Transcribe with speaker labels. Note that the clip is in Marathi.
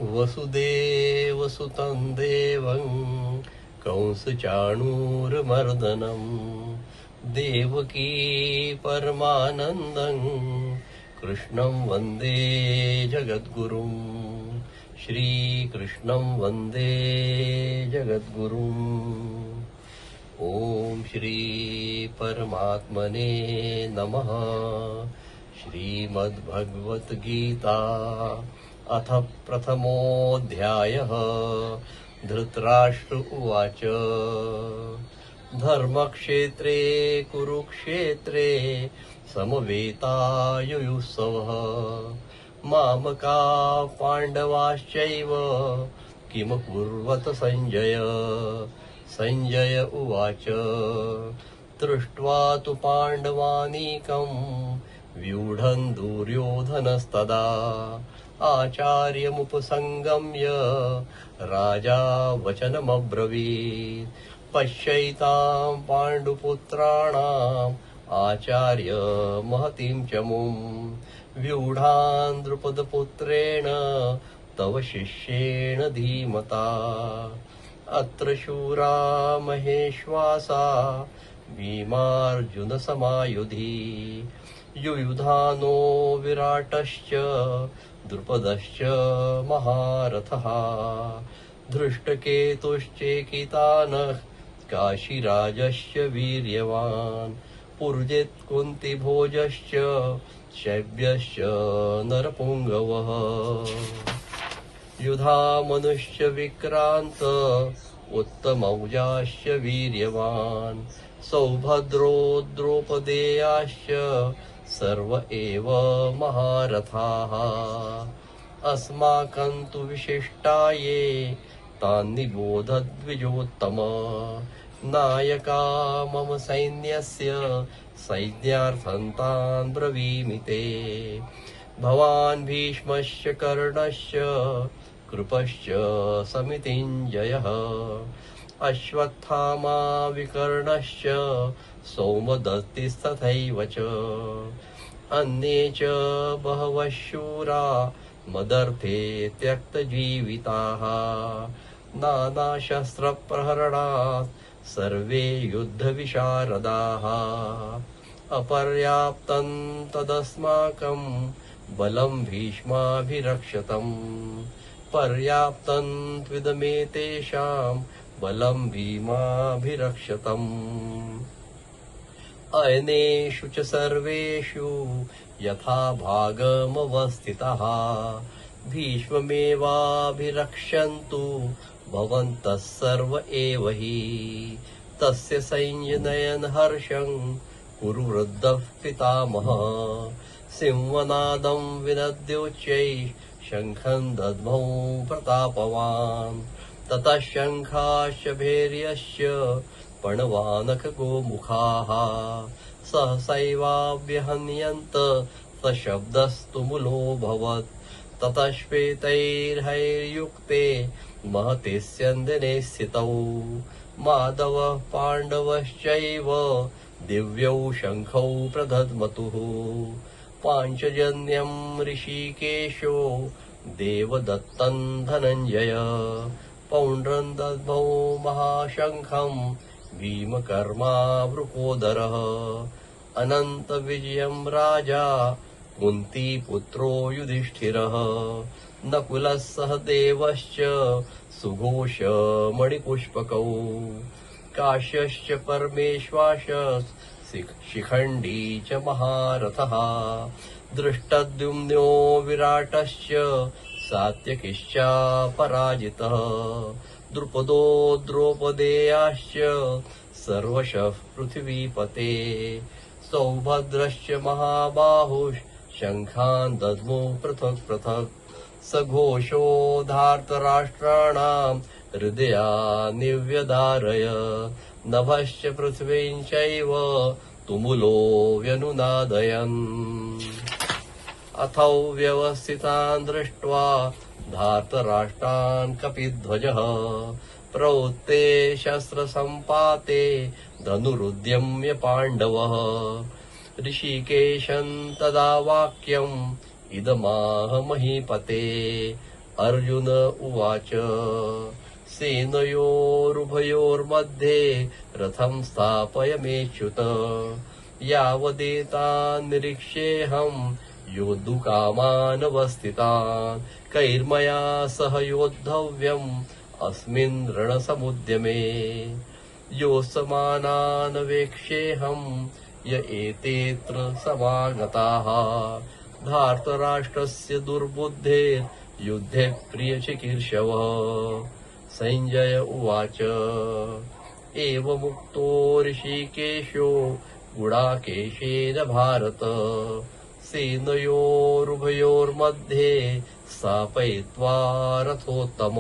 Speaker 1: वसुदेवसुतं देवं कंसचाणूरमर्दनं देवकी परमानन्दं कृष्णं वन्दे जगद्गुरुं श्रीकृष्णं वन्दे जगद्गुरुम् ॐ श्री परमात्मने नमः। श्रीमद्भगवद्गीता अथ प्रथमोऽध्यायः। धृतराष्ट्र उवाच धर्मक्षेत्रे कुरुक्षेत्रे समवेतायुयुत्सवः मामका पाण्डवाश्चैव किमकुर्वत संजय। संजय उवाच दृष्ट्वा तु पाण्डवानीकं व्यूढं दुर्योधनस्तदा आचार्यमुपसंगम्य राजा वचनमब्रवीत् पश्यैतां पाण्डुपुत्राणाम् आचार्य महतीं चमुं व्यूढान् द्रुपदपुत्रेण तव शिष्येण धीमता अत्र शूरा महेश्वासा भीमार्जुनसमायुधि युयुधानो विराटश्च द्रुपदश्च महारथः धृष्टकेतुश्चेकितानः काशीराजश्च वीर्यवान् पुरुजित् कुन्तिभोजश्च शैब्यश्च नरपुङ्गवः युधामनुश्च विक्रान्त उत्तमौजाश्च वीर्यवान् सौभद्रो द्रौपदेयाश्च सर्व एव महारथाः अस्माकं तु विशिष्टाये तान् निबोधद्विजोत्तम नायका मम सैन्यस्य सैन्यार्थं तान् ब्रवीमि ते भवान् भीष्मश्च कर्णश्च कृपश्च समितिञ्जयः अश्वत्थामा विकर्णश्च सौमदत्तिस्तथैव च अन्ये च बहवः शूरा मदर्थे त्यक्तजीविताः नानाशस्त्रप्रहरणात् सर्वे युद्धविशारदाः अपर्याप्तं तदस्माकं बलं भीष्माभिरक्षतम् पर्याप्तं त्विदमेतेषां बलं भीमाभिरक्षतम् अयनेषु च सर्वेषु यथा भागमवस्थितः भीष्ममेवाभिरक्षन्तु भवन्तः सर्व एव हि तस्य संजनयन् हर्षं कुरु वृद्धः पितामहः सिंहनादं विनद्योच्चैः शङ्खं दद्मौ प्रतापवान् ततः शङ्खाश्च भैर्यश्च पणवानकगोमुखाः सहसैवाभ्यहन्यन्त सशब्दस्तु मूलोऽभवत् ततः श्वेतैर्हैर्युक्ते महते स्यन्दने स्थितौ माधवः पाण्डवश्चैव दिव्यौ शङ्खौ प्रदध्मतुः पाञ्चजन्यं ऋषिकेशो देवदत्तं धनञ्जय पौण्ड्रं दद्मौ महाशङ्खं भीमकर्मा वृकोदरः अनन्तविजयं राजा कुन्तीपुत्रो युधिष्ठिरः नकुलः सहदेवश्च सुघोष मणिपुष्पकौ काश्यश्च परमेश्वासः शिखण्डी च महारथः दृष्टद्युम्नो विराटश्च सात्यकिश्च पराजितः द्रुपदो द्रौपदेयाश्च सर्वशः पृथिवीपते सौभद्रश्च महाबाहुश्च शङ्खान् दद्मो पृथक् पृथक् सघोषो धार्तराष्ट्राणां हृदयान्निव्यधारय नभश्च पृथिवीं चैव तुमुलो व्यनुनादयन् अथौ व्यवस्थितान् दृष्ट्वा धार्तराष्ट्रान् कपिध्वजः प्रवृत्ते शस्त्रसम्पाते धनुरुद्यम्य पाण्डवः ऋषिकेशं तदा वाक्यम् इदमाह महीपते अर्जुन उवाच सेनयोरुभयोर्मध्ये रथं स्थापयमेच्युत यावदेतान्निरीक्ष्येऽहं योद्धुकामानवस्थितान् कैर्मया सह योद्धव्यम् अस्मिन् रणसमुद्यमे योत्समानान् वेक्ष्येऽहं य एतेऽत्र समागताः धार्तराष्ट्रस्य दुर्बुद्धेर्युद्धे प्रियचिकीर्षवः संजय उवाच एवमुक्तो ऋषिकेशो गुडाकेशेन भारत सेनयोरुभयोर्मध्ये स्थापयित्वा रथोत्तम